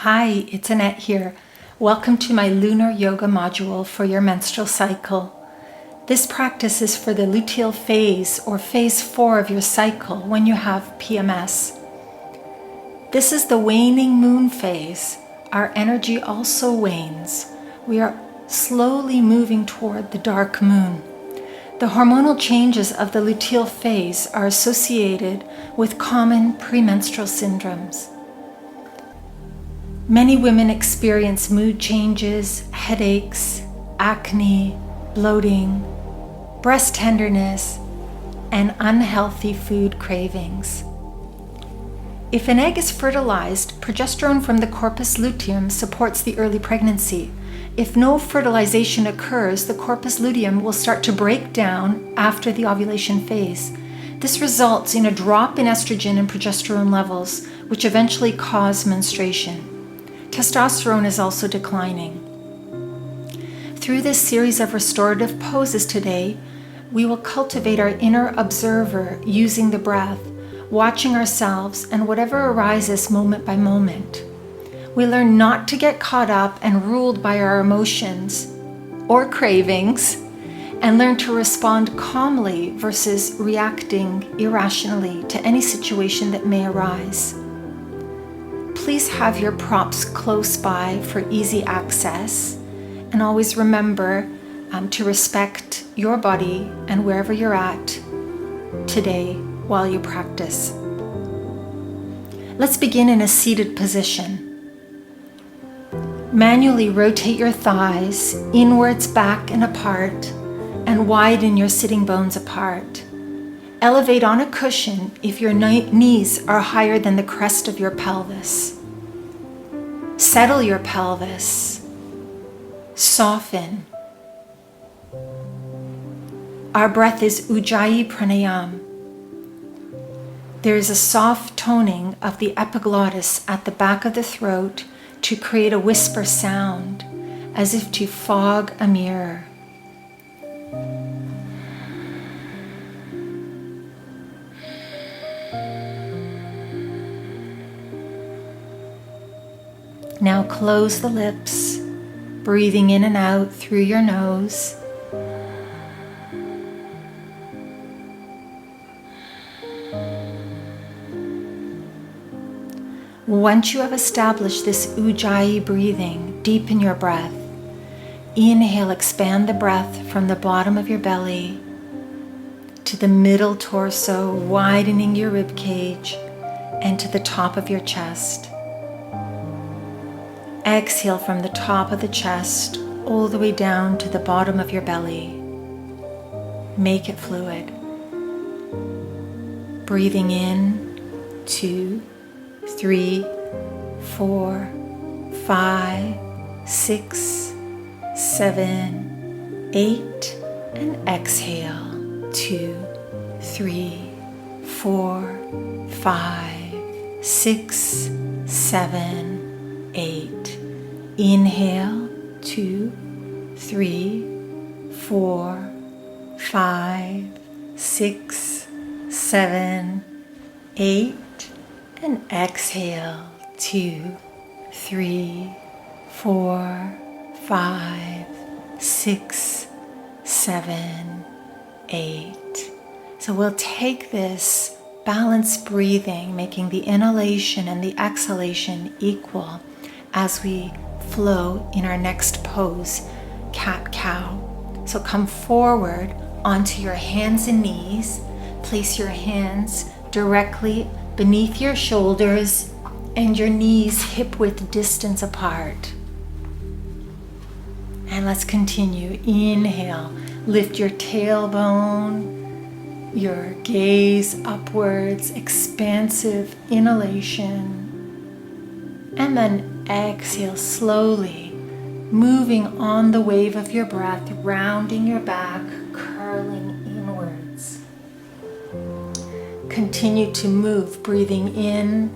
Hi, it's Annette here. Welcome to my lunar yoga module for your menstrual cycle. This practice is for the luteal phase or phase 4 of your cycle when you have PMS. This is the waning moon phase. Our energy also wanes. We are slowly moving toward the dark moon. The hormonal changes of the luteal phase are associated with common premenstrual syndromes. Many women experience mood changes, headaches, acne, bloating, breast tenderness, and unhealthy food cravings. If an egg is fertilized, progesterone from the corpus luteum supports the early pregnancy. If no fertilization occurs, the corpus luteum will start to break down after the ovulation phase. This results in a drop in estrogen and progesterone levels, which eventually cause menstruation. Testosterone is also declining. Through this series of restorative poses today, we will cultivate our inner observer using the breath, watching ourselves and whatever arises moment by moment. We learn not to get caught up and ruled by our emotions or cravings, and learn to respond calmly versus reacting irrationally to any situation that may arise. Please have your props close by for easy access, and always remember to respect your body and wherever you're at today while you practice. Let's begin in a seated position. Manually rotate your thighs inwards, back and apart, and widen your sitting bones apart. Elevate on a cushion if your knees are higher than the crest of your pelvis. Settle your pelvis. Soften. Our breath is Ujjayi Pranayam. There is a soft toning of the epiglottis at the back of the throat to create a whisper sound, as if to fog a mirror. Now close the lips, breathing in and out through your nose. Once you have established this Ujjayi breathing, deepen your breath. Inhale, expand the breath from the bottom of your belly to the middle torso, widening your rib cage, and to the top of your chest. Exhale from the top of the chest all the way down to the bottom of your belly. Make it fluid. Breathing in, 2, 3, 4, 5, 6, 7, 8, and exhale, 2, 3, 4, 5, 6, 7, 8. Inhale, 2, 3, 4, 5, 6, 7, 8, and exhale, 2, 3, 4, 5, 6, 7, 8. So we'll take this balanced breathing, making the inhalation and the exhalation equal as we flow in our next pose, cat-cow. So come forward onto your hands and knees. Place your hands directly beneath your shoulders and your knees hip-width distance apart. And let's continue. Inhale, lift your tailbone, your gaze upwards, expansive inhalation. And then exhale slowly, moving on the wave of your breath, rounding your back, curling inwards. Continue to move, breathing in,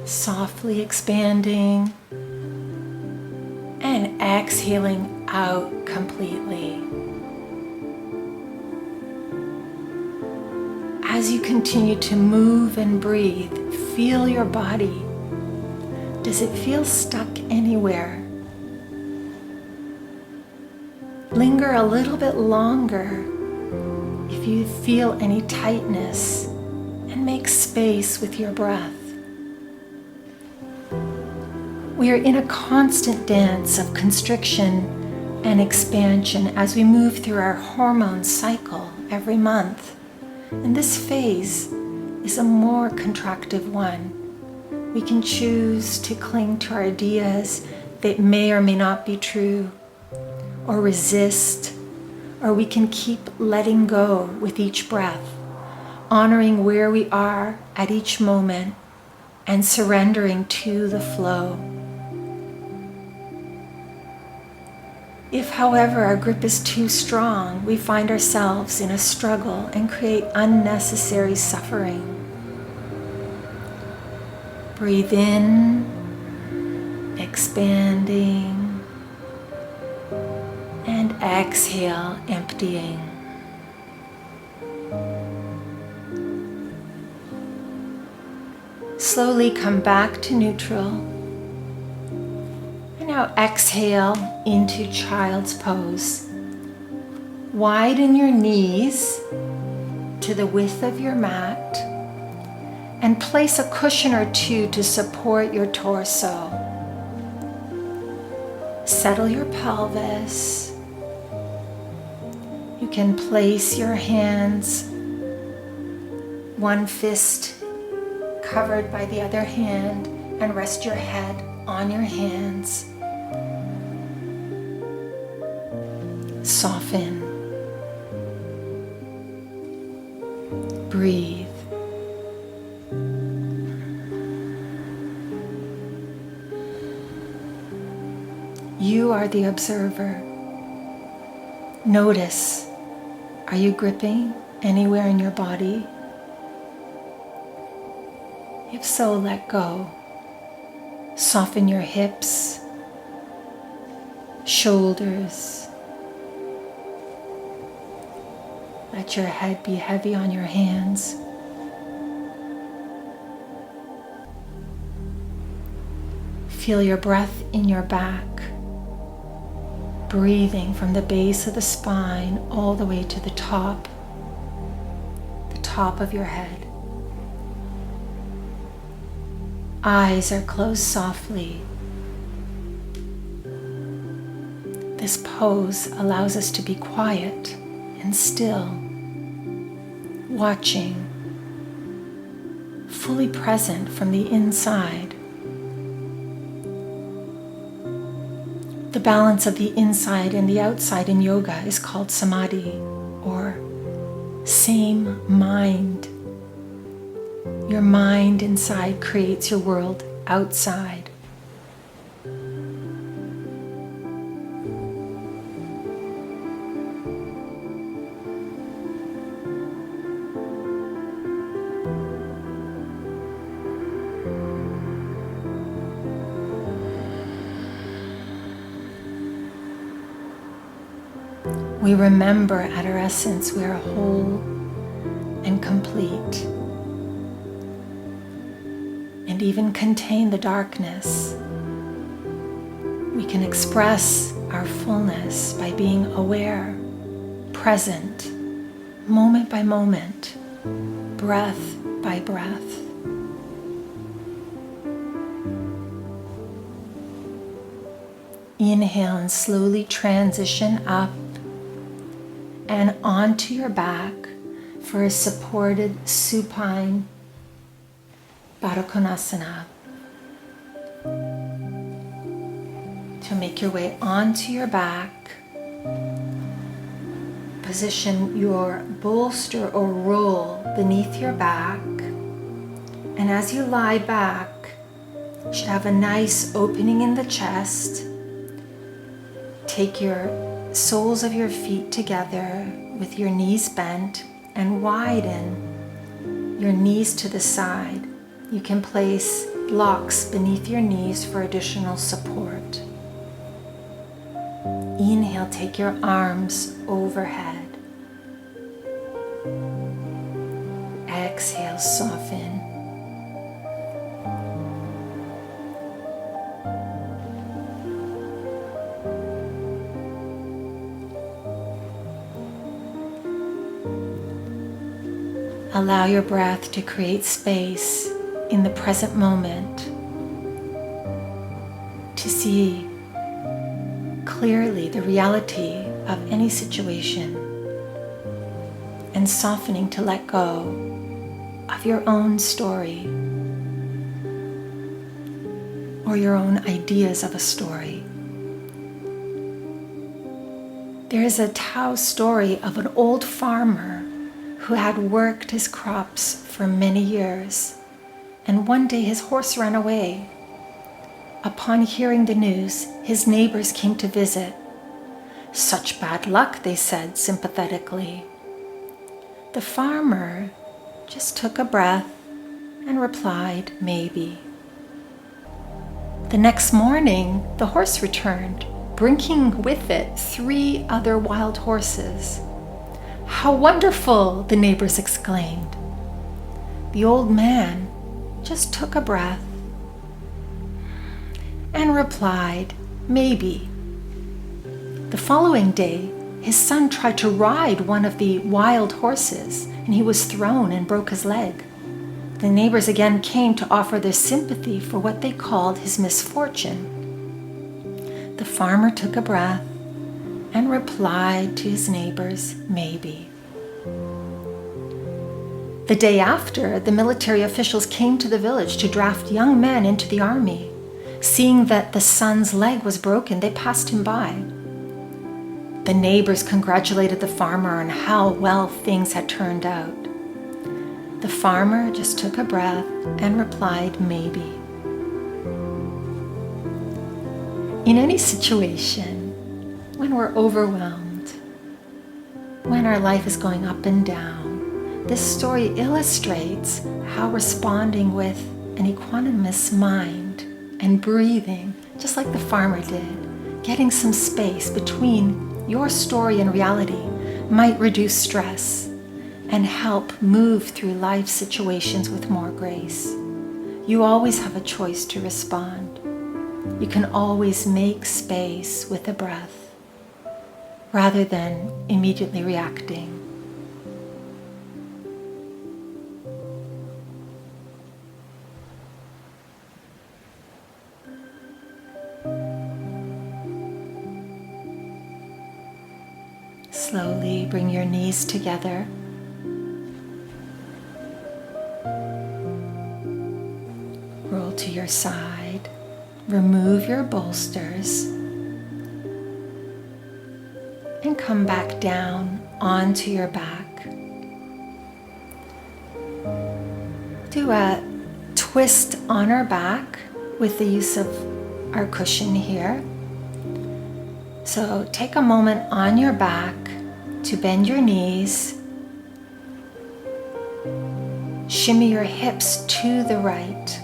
softly expanding, and exhaling out completely. As you continue to move and breathe, feel your body. Does it feel stuck anywhere? Linger a little bit longer if you feel any tightness, and make space with your breath. We are in a constant dance of constriction and expansion as we move through our hormone cycle every month. And this phase is a more contractive one. We can choose to cling to our ideas that may or may not be true, or resist, or we can keep letting go with each breath, honoring where we are at each moment and surrendering to the flow. If, however, our grip is too strong, we find ourselves in a struggle and create unnecessary suffering. Breathe in, expanding, and exhale, emptying. Slowly come back to neutral. And now exhale into child's pose. Widen your knees to the width of your mat and place a cushion or two to support your torso. Settle your pelvis. You can place your hands, one fist covered by the other hand, and rest your head on your hands. Soften. Breathe. You are the observer. Notice, are you gripping anywhere in your body? If so, let go. Soften your hips, shoulders. Let your head be heavy on your hands. Feel your breath in your back, breathing from the base of the spine all the way to the top of your head. Eyes are closed softly. This pose allows us to be quiet and still, watching, fully present from the inside. The balance of the inside and the outside in yoga is called samadhi, or same mind. Your mind inside creates your world outside. We remember at our essence we are whole and complete, and even contain the darkness. We can express our fullness by being aware, present, moment by moment, breath by breath. Inhale and slowly transition up and onto your back for a supported supine Baddha Konasana. To make your way onto your back, position your bolster or roll beneath your back, and as you lie back, you should have a nice opening in the chest. Take your soles of your feet together with your knees bent and widen your knees to the side. You can place blocks beneath your knees for additional support. Inhale, take your arms overhead. Exhale, soften. Allow your breath to create space in the present moment to see clearly the reality of any situation and softening to let go of your own story or your own ideas of a story. There is a Tao story of an old farmer who had worked his crops for many years, and one day his horse ran away. Upon hearing the news, his neighbors came to visit. "Such bad luck," they said sympathetically. The farmer just took a breath and replied, "Maybe." The next morning, the horse returned, bringing with it 3 other wild horses. "How wonderful!" the neighbors exclaimed. The old man just took a breath and replied, "Maybe." The following day, his son tried to ride one of the wild horses, and he was thrown and broke his leg. The neighbors again came to offer their sympathy for what they called his misfortune. The farmer took a breath and replied to his neighbors, "Maybe." The day after, the military officials came to the village to draft young men into the army. Seeing that the son's leg was broken, they passed him by. The neighbors congratulated the farmer on how well things had turned out. The farmer just took a breath and replied, "Maybe." In any situation, when we're overwhelmed, when our life is going up and down, this story illustrates how responding with an equanimous mind and breathing, just like the farmer did, getting some space between your story and reality might reduce stress and help move through life situations with more grace. You always have a choice to respond. You can always make space with a breath rather than immediately reacting. Slowly bring your knees together. Roll to your side. Remove your bolsters. And come back down onto your back. Do a twist on our back with the use of our cushion here. So take a moment on your back to bend your knees. Shimmy your hips to the right.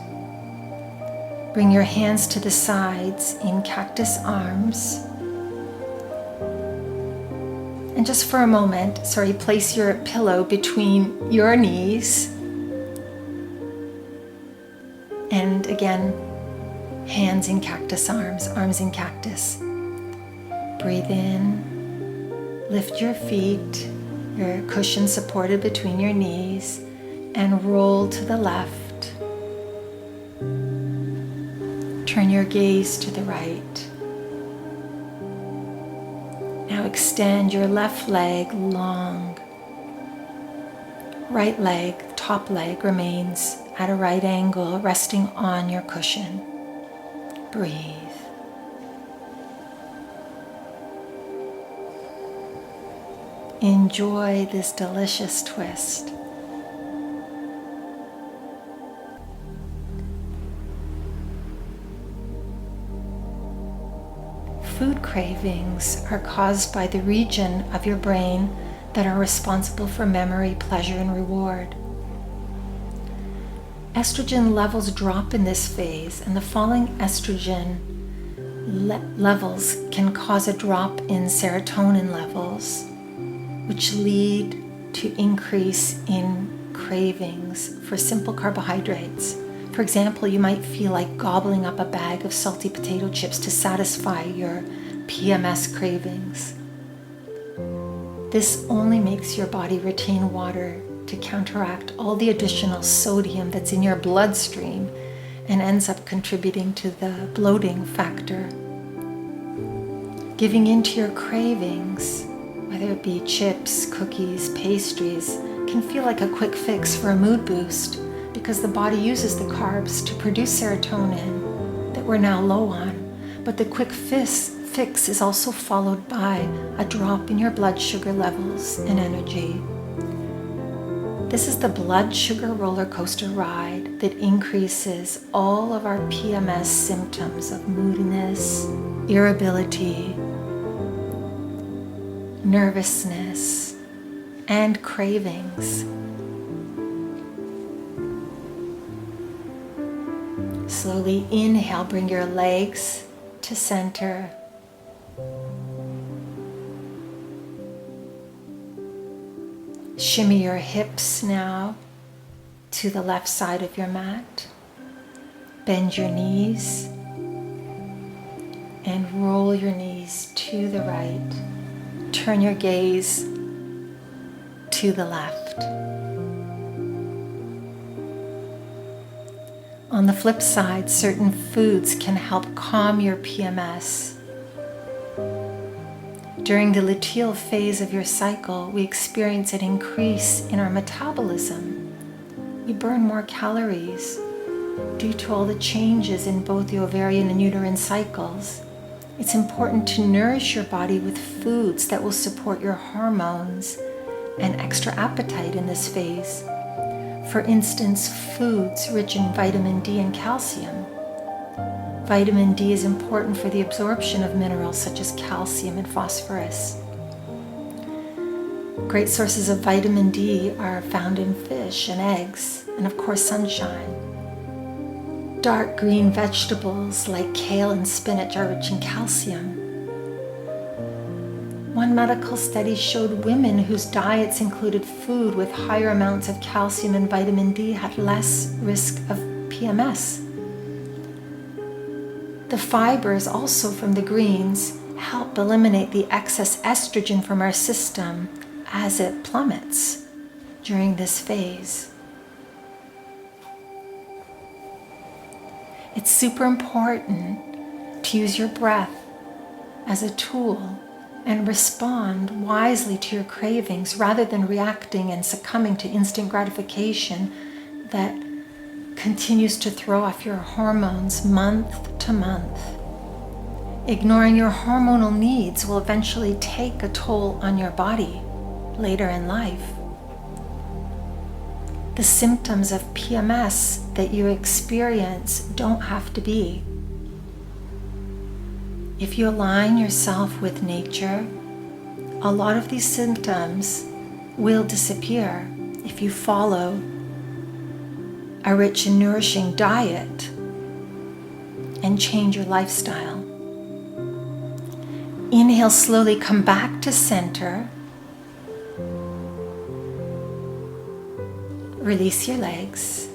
Bring your hands to the sides in cactus arms. And just for a moment, place your pillow between your knees. And again, hands in cactus arms, arms in cactus. Breathe in, lift your feet, your cushion supported between your knees, and roll to the left. Turn your gaze to the right. Now extend your left leg long. Right leg, top leg, remains at a right angle, resting on your cushion. Breathe. Enjoy this delicious twist. Food cravings are caused by the region of your brain that are responsible for memory, pleasure, and reward. Estrogen levels drop in this phase, and the falling estrogen levels can cause a drop in serotonin levels, which lead to increase in cravings for simple carbohydrates. For example, you might feel like gobbling up a bag of salty potato chips to satisfy your PMS cravings. This only makes your body retain water to counteract all the additional sodium that's in your bloodstream and ends up contributing to the bloating factor. Giving in to your cravings, whether it be chips, cookies, pastries, can feel like a quick fix for a mood boost because the body uses the carbs to produce serotonin that we're now low on. But the quick fix is also followed by a drop in your blood sugar levels and energy. This is the blood sugar roller coaster ride that increases all of our PMS symptoms of moodiness, irritability, nervousness, and cravings. Slowly inhale, bring your legs to center. Shimmy your hips now to the left side of your mat. Bend your knees and roll your knees to the right. Turn your gaze to the left. On the flip side, certain foods can help calm your PMS. During the luteal phase of your cycle, we experience an increase in our metabolism. We burn more calories due to all the changes in both the ovarian and uterine cycles. It's important to nourish your body with foods that will support your hormones and extra appetite in this phase. For instance, foods rich in vitamin D and calcium. Vitamin D is important for the absorption of minerals such as calcium and phosphorus. Great sources of vitamin D are found in fish and eggs, and of course sunshine. Dark green vegetables like kale and spinach are rich in calcium. One medical study showed women whose diets included food with higher amounts of calcium and vitamin D had less risk of PMS. The fibers also from the greens help eliminate the excess estrogen from our system as it plummets during this phase. It's super important to use your breath as a tool and respond wisely to your cravings rather than reacting and succumbing to instant gratification that continues to throw off your hormones month to month. Ignoring your hormonal needs will eventually take a toll on your body later in life. The symptoms of PMS that you experience don't have to be. If you align yourself with nature, a lot of these symptoms will disappear if you follow a rich and nourishing diet and change your lifestyle. Inhale slowly, come back to center. Release your legs.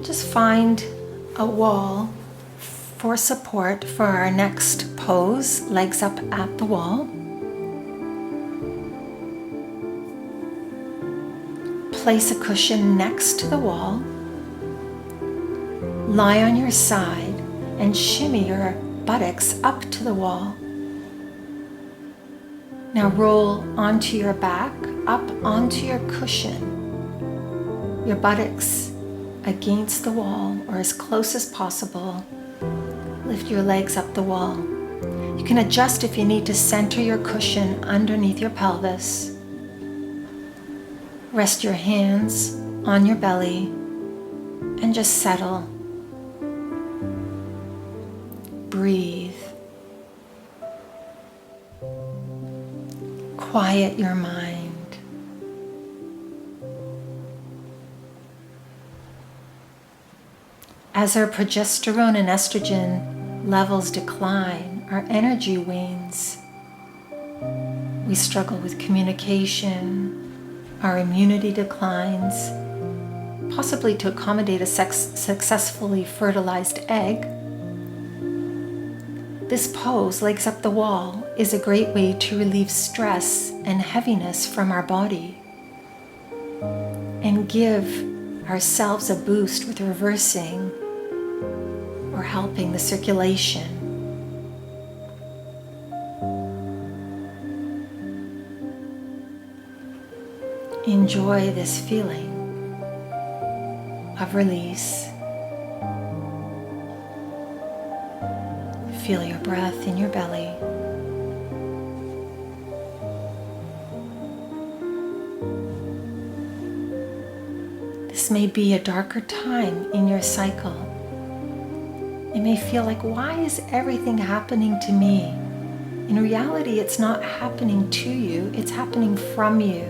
Just find a wall for support for our next pose, legs up at the wall. Place a cushion next to the wall. Lie on your side and shimmy your buttocks up to the wall. Now roll onto your back, up onto your cushion. Your buttocks against the wall or as close as possible. Lift your legs up the wall. You can adjust if you need to center your cushion underneath your pelvis. Rest your hands on your belly and just settle. Breathe. Quiet your mind. As our progesterone and estrogen levels decline, our energy wanes. We struggle with communication, our immunity declines, possibly to accommodate a successfully fertilized egg. This pose, legs up the wall, is a great way to relieve stress and heaviness from our body. and give ourselves a boost with reversing or helping the circulation. Enjoy this feeling of release. Feel your breath in your belly. This may be a darker time in your cycle. It may feel like, why is everything happening to me? In reality, it's not happening to you, it's happening from you.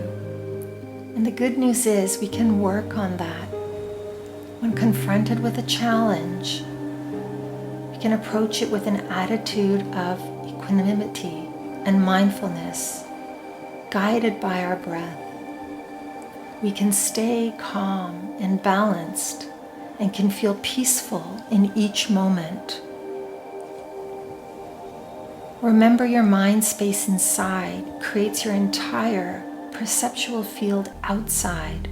And the good news is we can work on that. When confronted with a challenge, we can approach it with an attitude of equanimity and mindfulness, guided by our breath. We can stay calm and balanced and can feel peaceful in each moment. Remember, your mind space inside creates your entire perceptual field outside.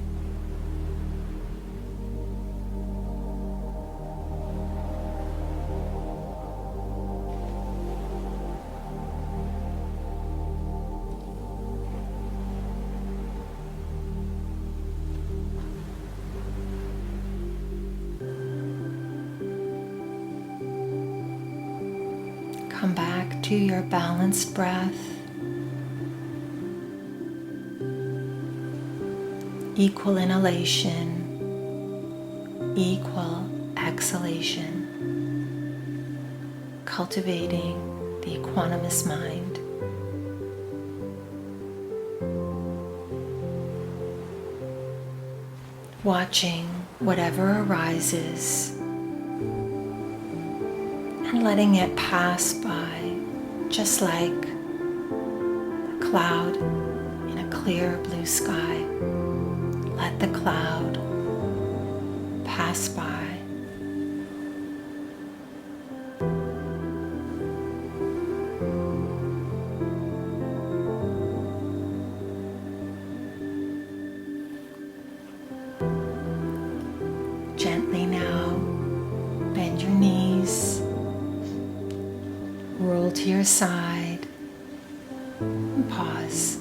Come back to your balanced breath. Equal inhalation, equal exhalation. Cultivating the equanimous mind. Watching whatever arises and letting it pass by, just like a cloud in a clear blue sky. Let the cloud pass by. Gently now, bend your knees, roll to your side, and pause.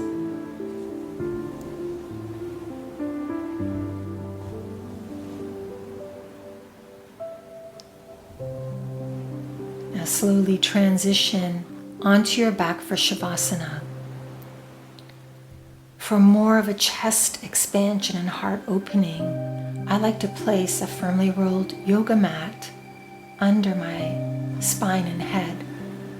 Now slowly transition onto your back for Shavasana. For more of a chest expansion and heart opening, I like to place a firmly rolled yoga mat under my spine and head.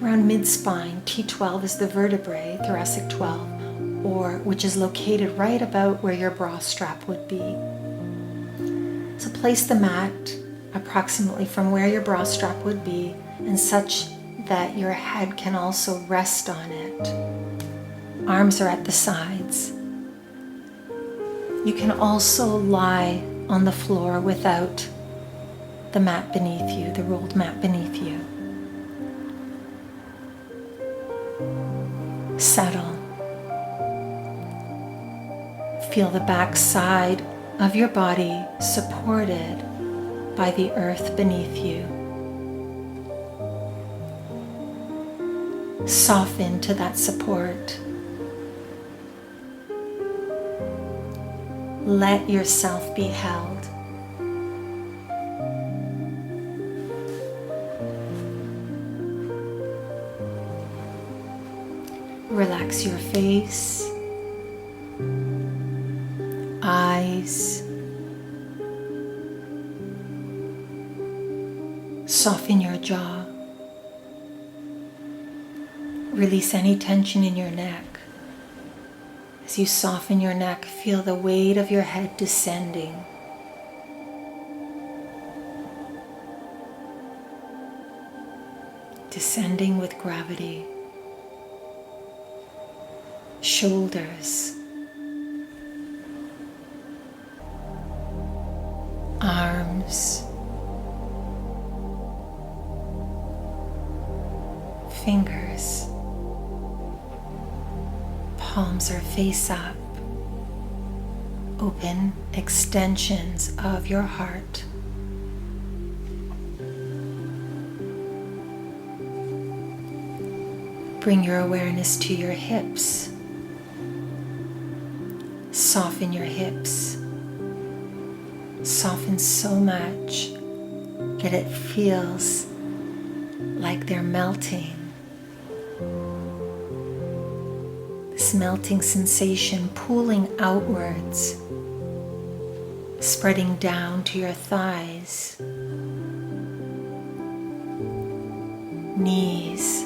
Around mid-spine, T12 is the vertebrae, thoracic 12, which is located right about where your bra strap would be. So place the mat approximately from where your bra strap would be, and such that your head can also rest on it. Arms are at the sides. You can also lie on the floor without the mat beneath you, the rolled mat beneath you. Settle. Feel the back side of your body supported by the earth beneath you. Soften to that support. Let yourself be held. Relax your face, eyes. Soften your jaw. Release any tension in your neck. As you soften your neck, feel the weight of your head descending. Descending with gravity. Shoulders. Arms. Fingers. Palms are face up. open extensions of your heart. Bring your awareness to your hips. Soften your hips. Soften so much that it feels like they're melting. This melting sensation pulling outwards, spreading down to your thighs, knees,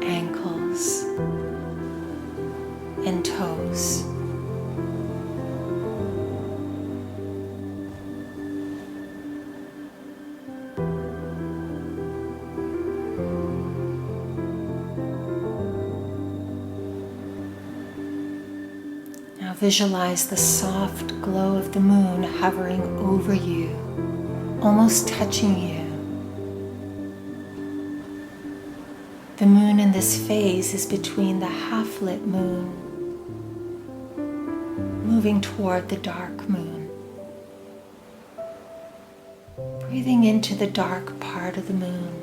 ankles, and toes. Now visualize the soft glow of the moon hovering over you, almost touching you. The moon in this phase is between the half-lit moon, moving toward the dark moon. Breathing into the dark part of the moon.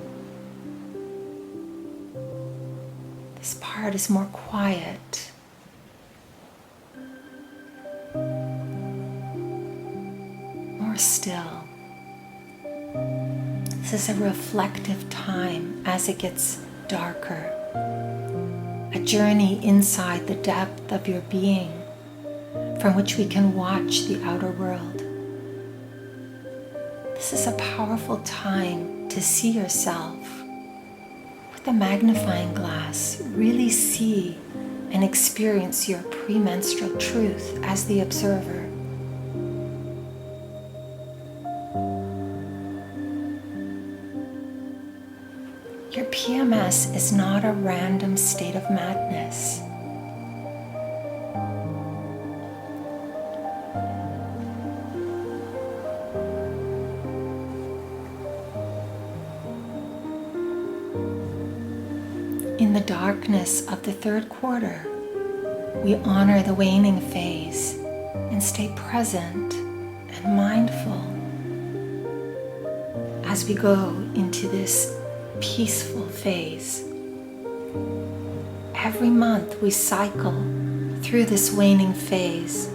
This part is more quiet. More still. This is a reflective time as it gets darker. A journey inside the depth of your being from which we can watch the outer world. This is a powerful time to see yourself with a magnifying glass. Really see and experience your premenstrual truth as the observer. Your PMS is not a random state of madness. In the darkness of the third quarter, we honor the waning phase and stay present and mindful as we go into this peaceful phase. Every month we cycle through this waning phase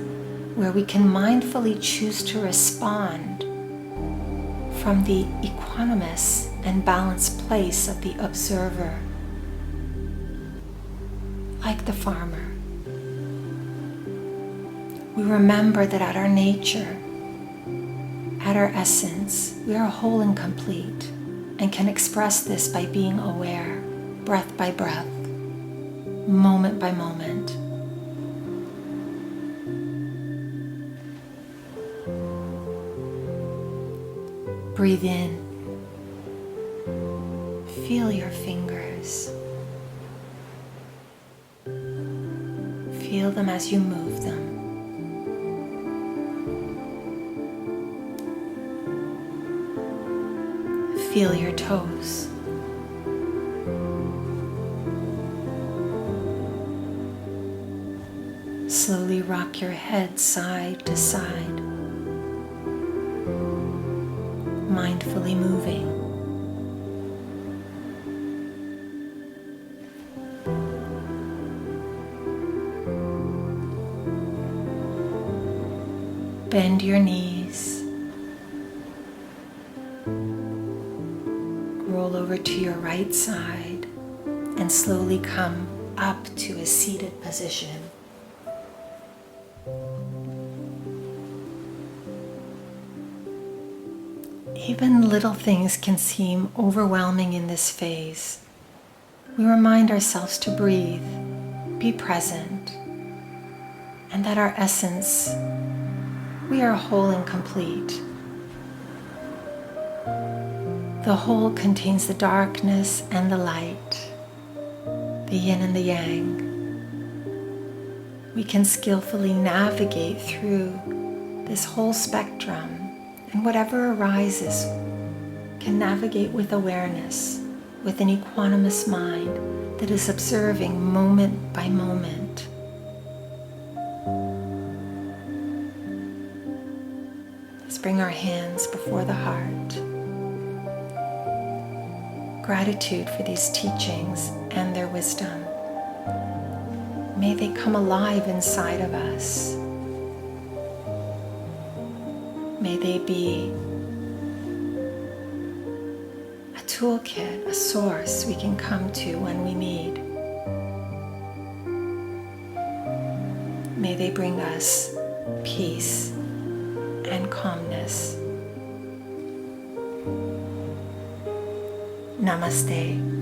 where we can mindfully choose to respond from the equanimous and balanced place of the observer. Like the farmer, we remember that at our nature, at our essence, we are whole and complete, and can express this by being aware, breath by breath, moment by moment. Breathe in. Feel your fingers. Feel them as you move them. Feel your toes. Slowly rock your head side to side, mindfully moving. Bend your knees. Roll over to your right side and slowly come up to a seated position. Even little things can seem overwhelming in this phase. We remind ourselves to breathe, be present, and that our essence, we are whole and complete. The whole contains the darkness and the light, the yin and the yang. We can skillfully navigate through this whole spectrum, and whatever arises can navigate with awareness, with an equanimous mind that is observing moment by moment Let's bring our hands before the heart. Gratitude for these teachings and their wisdom. May they come alive inside of us. May they be a toolkit, a source we can come to when we need. May they bring us peace and calmness. Namaste.